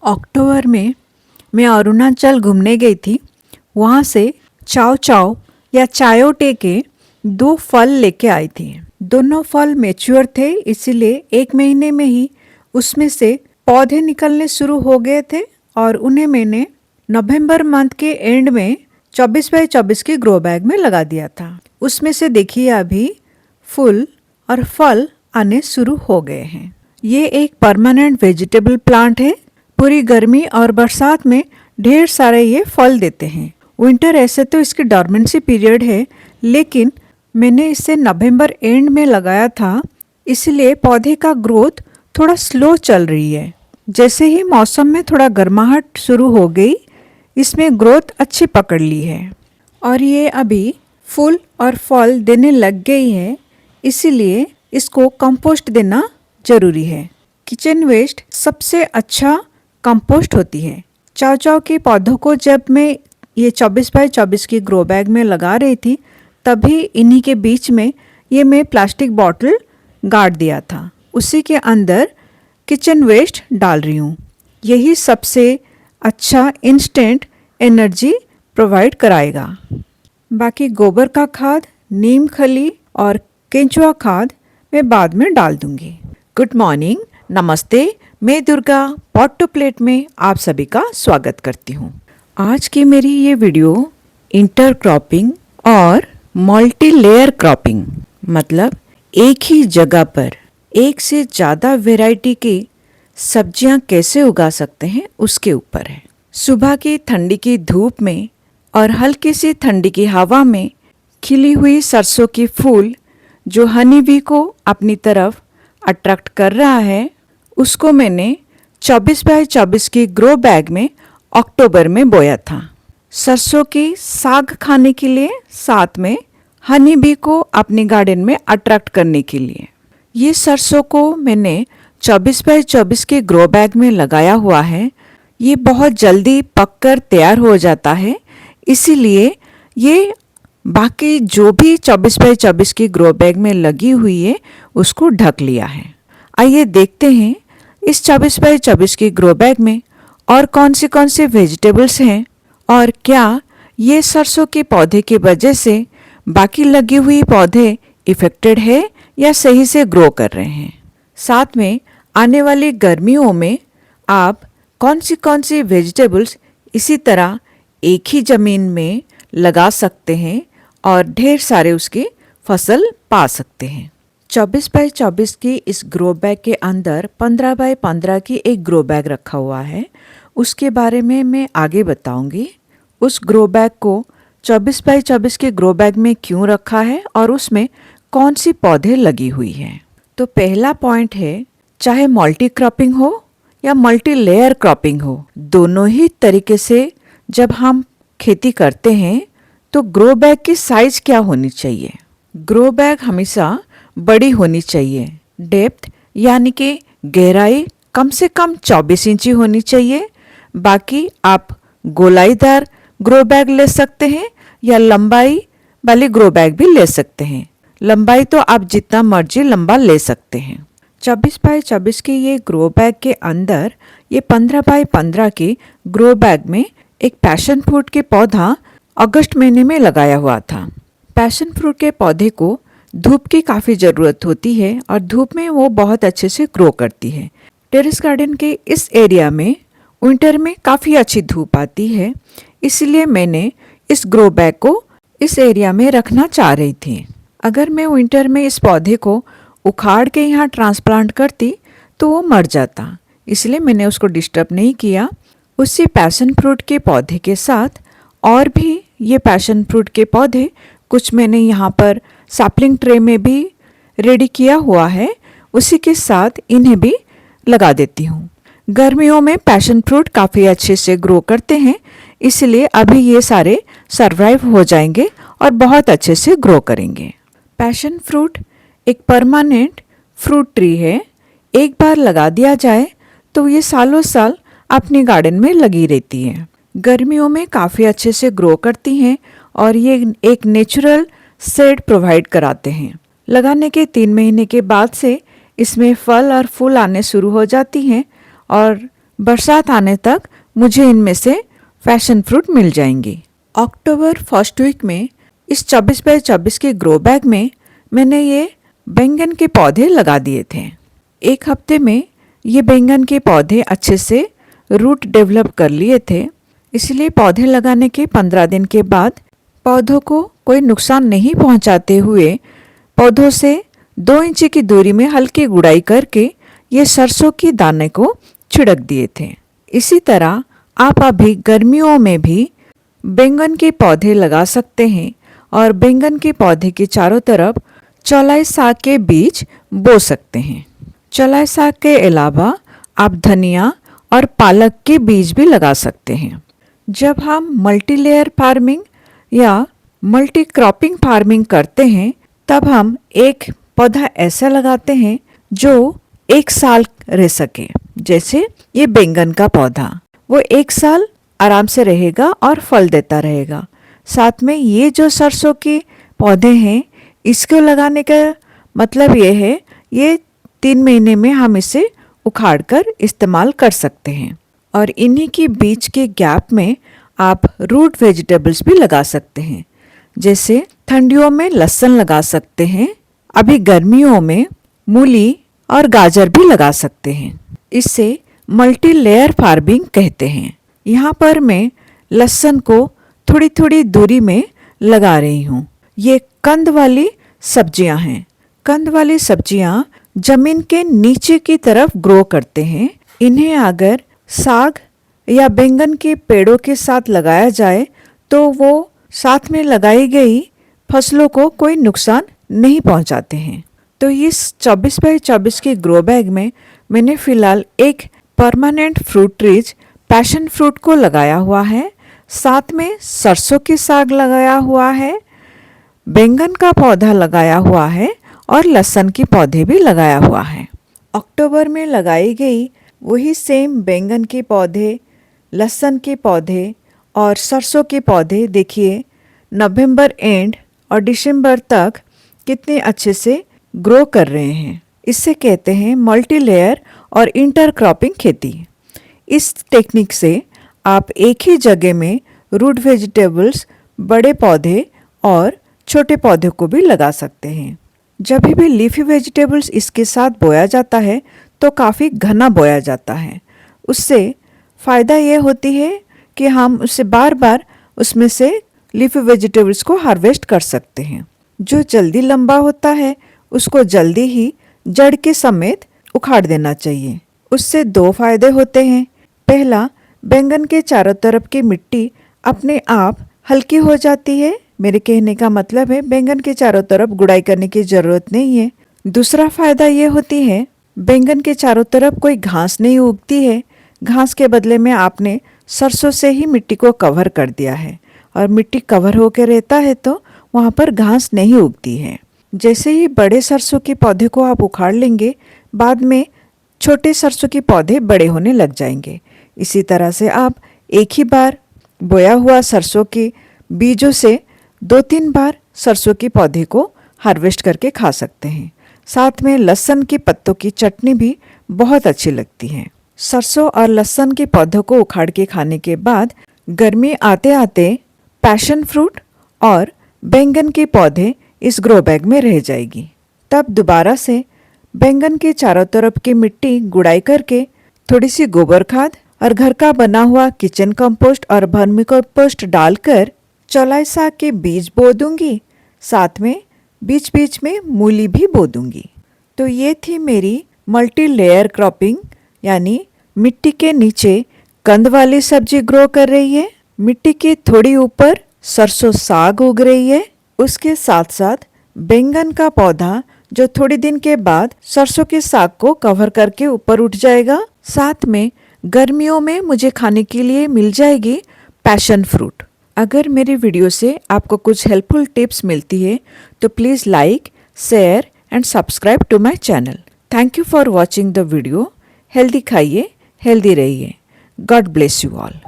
अक्टूबर में मैं अरुणाचल घूमने गई थी। वहाँ से चाओ चाओ या चायोटे के 2 फल लेके आई थी। दोनों फल मैच्योर थे, इसीलिए 1 महीने में ही उसमें से पौधे निकलने शुरू हो गए थे और उन्हें मैंने नवंबर मंथ के एंड में 24 बाई 24 के ग्रो बैग में लगा दिया था। उसमें से देखिए अभी फूल और फल आने शुरू हो गए हैं। ये एक परमानेंट वेजिटेबल प्लांट है। पूरी गर्मी और बरसात में ढेर सारे ये फल देते हैं। विंटर ऐसे तो इसकी डॉर्मेंसी पीरियड है, लेकिन मैंने इसे नवंबर एंड में लगाया था, इसलिए पौधे का ग्रोथ थोड़ा स्लो चल रही है। जैसे ही मौसम में थोड़ा गर्माहट शुरू हो गई, इसमें ग्रोथ अच्छी पकड़ ली है और ये अभी फूल और फल देने लग गई है, इसीलिए इसको कंपोस्ट देना जरूरी है। किचन वेस्ट सबसे अच्छा कंपोस्ट होती है। चाव चाव के पौधों को जब मैं ये 24 बाई 24 की ग्रो बैग में लगा रही थी, तभी इन्हीं के बीच में ये मैं प्लास्टिक बॉटल गाड़ दिया था। उसी के अंदर किचन वेस्ट डाल रही हूँ। यही सबसे अच्छा इंस्टेंट एनर्जी प्रोवाइड कराएगा। बाकी गोबर का खाद, नीम खली और केंचुआ खाद मैं बाद में डाल दूंगी। गुड मॉर्निंग, नमस्ते। मैं दुर्गा पॉट टू प्लेट में आप सभी का स्वागत करती हूँ। आज की मेरी ये वीडियो इंटरक्रॉपिंग और मल्टी लेयर क्रॉपिंग, मतलब एक ही जगह पर एक से ज़्यादा वैरायटी की सब्जियां कैसे उगा सकते हैं उसके ऊपर है। सुबह की ठंडी की धूप में और हल्की सी ठंडी की हवा में खिली हुई सरसों की फूल जो हनी बी को अपनी तरफ अट्रैक्ट कर रहा है, उसको मैंने 24 बाई 24 की ग्रो बैग में अक्टूबर में बोया था। सरसों की साग खाने के लिए, साथ में हनी बी को अपनी गार्डन में अट्रैक्ट करने के लिए। ये सरसों को मैंने 24 बाई 24 के ग्रो बैग में लगाया हुआ है। ये बहुत जल्दी पककर तैयार हो जाता है, इसीलिए ये बाकी जो भी 24 बाई 24 की ग्रो बैग में लगी हुई है उसको ढक लिया है। आइए देखते हैं इस 24 बाई 24 की ग्रो बैग में और कौन से वेजिटेबल्स हैं और क्या ये सरसों के पौधे की वजह से बाकी लगी हुई पौधे इफेक्टेड है या सही से ग्रो कर रहे हैं। साथ में आने वाली गर्मियों में आप कौन सी वेजिटेबल्स इसी तरह एक ही ज़मीन में लगा सकते हैं और ढेर सारे उसकी फसल पा सकते हैं। 24 बाई 24 की इस ग्रो बैग के अंदर 15 बाई 15 की एक ग्रो बैग रखा हुआ है। उसके बारे में मैं आगे बताऊंगी। उस ग्रो बैग को 24 बाई 24 के ग्रो बैग में क्यों रखा है और उसमें कौन सी पौधे लगी हुई हैं। तो पहला पॉइंट है, चाहे मल्टी क्रॉपिंग हो या मल्टी लेयर क्रॉपिंग हो, दोनों ही तरीके से जब हम खेती करते हैं तो ग्रो बैग की साइज क्या होनी चाहिए। ग्रो बैग हमेशा बड़ी होनी चाहिए। डेप्थ यानी कि गहराई कम से कम 24 इंची होनी चाहिए। बाकी आप गोलाईदार ग्रो बैग ले सकते हैं या लंबाई वाली ग्रो बैग भी ले सकते हैं। लंबाई तो आप जितना मर्जी लंबा ले सकते हैं। 24 बाई 24 की ये ग्रो बैग के अंदर ये 15 बाई 15 की ग्रो बैग में एक पैशन फ्रूट के पौधा अगस्त महीने में लगाया हुआ था। पैशन फ्रूट के पौधे को धूप की काफ़ी ज़रूरत होती है और धूप में वो बहुत अच्छे से ग्रो करती है। टेरेस गार्डन के इस एरिया में विंटर में काफ़ी अच्छी धूप आती है, इसलिए मैंने इस ग्रो बैग को इस एरिया में रखना चाह रही थी। अगर मैं विंटर में इस पौधे को उखाड़ के यहाँ ट्रांसप्लांट करती तो वो मर जाता, इसलिए मैंने उसको डिस्टर्ब नहीं किया। उसी पैशन फ्रूट के पौधे के साथ और भी ये पैशन फ्रूट के पौधे कुछ मैंने यहाँ पर सैपलिंग ट्रे में भी रेडी किया हुआ है, उसी के साथ इन्हें भी लगा देती हूँ। गर्मियों में पैशन फ्रूट काफ़ी अच्छे से ग्रो करते हैं, इसलिए अभी ये सारे सरवाइव हो जाएंगे और बहुत अच्छे से ग्रो करेंगे। पैशन फ्रूट एक परमानेंट फ्रूट ट्री है। एक बार लगा दिया जाए तो ये सालों साल अपने गार्डन में लगी रहती है। गर्मियों में काफ़ी अच्छे से ग्रो करती हैं और ये एक नेचुरल शेड प्रोवाइड कराते हैं। लगाने के 3 महीने के बाद से इसमें फल और फूल आने शुरू हो जाती हैं और बरसात आने तक मुझे इनमें से पैशन फ्रूट मिल जाएंगी। अक्टूबर फर्स्ट वीक में इस 24 बाय 24 के ग्रो बैग में मैंने ये बैंगन के पौधे लगा दिए थे। एक हफ्ते में ये बैंगन के पौधे अच्छे से रूट डेवलप कर लिए थे, इसलिए पौधे लगाने के 15 दिन के बाद पौधों को कोई नुकसान नहीं पहुंचाते हुए पौधों से 2 इंच की दूरी में हल्की गुड़ाई करके ये सरसों के दाने को छिड़क दिए थे। इसी तरह आप अभी गर्मियों में भी बैंगन के पौधे लगा सकते हैं और बैंगन के पौधे के चारों तरफ चौलाई साग के बीज बो सकते हैं। चौलाई साग के अलावा आप धनिया और पालक के बीज भी लगा सकते हैं। जब हम मल्टी लेयर फार्मिंग या मल्टी क्रॉपिंग फार्मिंग करते हैं तब हम एक पौधा ऐसा लगाते हैं जो 1 साल रह सके। जैसे ये बैंगन का पौधा, वो 1 साल आराम से रहेगा और फल देता रहेगा। साथ में ये जो सरसों के पौधे हैं, इसको लगाने का मतलब ये है ये 3 महीने में हम इसे उखाड़ कर इस्तेमाल कर सकते हैं। और इन्हीं के बीच के गैप में आप रूट वेजिटेबल्स भी लगा सकते हैं। जैसे ठंडियों में लहसुन लगा सकते हैं, अभी गर्मियों में मूली और गाजर भी लगा सकते हैं। इसे मल्टी लेयर फार्मिंग कहते हैं। यहाँ पर मैं लहसुन को थोड़ी थोड़ी दूरी में लगा रही हूँ। ये कंद वाली सब्जियाँ हैं। कंद वाली सब्जियाँ जमीन के नीचे की तरफ ग्रो करते हैं। इन्हें अगर साग या बैंगन के पेड़ों के साथ लगाया जाए तो वो साथ में लगाई गई फसलों को कोई नुकसान नहीं पहुंचाते हैं। तो इस 24 बाय 24 के ग्रो बैग में मैंने फिलहाल एक permanent fruit trees passion fruit को लगाया हुआ है, साथ में सरसों के साग लगाया हुआ है, बैंगन का पौधा लगाया हुआ है और लहसुन के पौधे भी लगाया हुआ है। अक्टूबर में लगाई गई वही सेम बैंगन के पौधे, लहसुन के पौधे और सरसों के पौधे देखिए नवंबर एंड और दिसंबर तक कितने अच्छे से ग्रो कर रहे हैं। इससे कहते हैं मल्टी लेयर और इंटरक्रॉपिंग खेती। इस टेक्निक से आप एक ही जगह में रूट वेजिटेबल्स, बड़े पौधे और छोटे पौधे को भी लगा सकते हैं। जब भी लीफी वेजिटेबल्स इसके साथ बोया जाता है तो काफ़ी घना बोया जाता है। उससे फ़ायदा ये होती है कि हम उससे बार बार उसमें से लीफी वेजिटेबल्स को हार्वेस्ट कर सकते हैं। जो जल्दी लंबा होता है उसको जल्दी ही जड़ के समेत उखाड़ देना चाहिए। उससे 2 फायदे होते हैं। पहला, बैंगन के चारों तरफ की मिट्टी अपने आप हल्की हो जाती है। मेरे कहने का मतलब है बैंगन के चारों तरफ गुड़ाई करने की ज़रूरत नहीं है। दूसरा फायदा ये होती है बैंगन के चारों तरफ कोई घास नहीं उगती है। घास के बदले में आपने सरसों से ही मिट्टी को कवर कर दिया है और मिट्टी कवर होकर रहता है तो वहाँ पर घास नहीं उगती है। जैसे ही बड़े सरसों के पौधे को आप उखाड़ लेंगे, बाद में छोटे सरसों के पौधे बड़े होने लग जाएंगे। इसी तरह से आप एक ही बार बोया हुआ सरसों के बीजों से 2-3 बार सरसों के पौधे को हार्वेस्ट करके खा सकते हैं। साथ में लहसुन के पत्तों की चटनी भी बहुत अच्छी लगती है। सरसों और लहसुन के पौधों को उखाड़ के खाने के बाद गर्मी आते आते पैशन फ्रूट और बैंगन के पौधे इस ग्रो बैग में रह जाएगी। तब दोबारा से बैंगन के चारों तरफ की मिट्टी गुड़ाई करके थोड़ी सी गोबर खाद और घर का बना हुआ किचन कंपोस्ट और वर्मी कंपोस्ट डालकर चौलाई साग के बीज बो दूंगी। साथ में बीच बीच में मूली भी बो दूंगी। तो ये थी मेरी मल्टी लेयर क्रॉपिंग, यानी मिट्टी के नीचे कंद वाली सब्जी ग्रो कर रही है, मिट्टी के थोड़ी ऊपर सरसों साग उग रही है, उसके साथ साथ बैंगन का पौधा जो थोड़ी दिन के बाद सरसों के साग को कवर करके ऊपर उठ जाएगा। साथ में गर्मियों में मुझे खाने के लिए मिल जाएगी पैशन फ्रूट। अगर मेरी वीडियो से आपको कुछ हेल्पफुल टिप्स मिलती है तो please like, share and subscribe to my channel. Thank you for watching the video. Healthy खाइए, हेल्दी रहिए। God bless you all.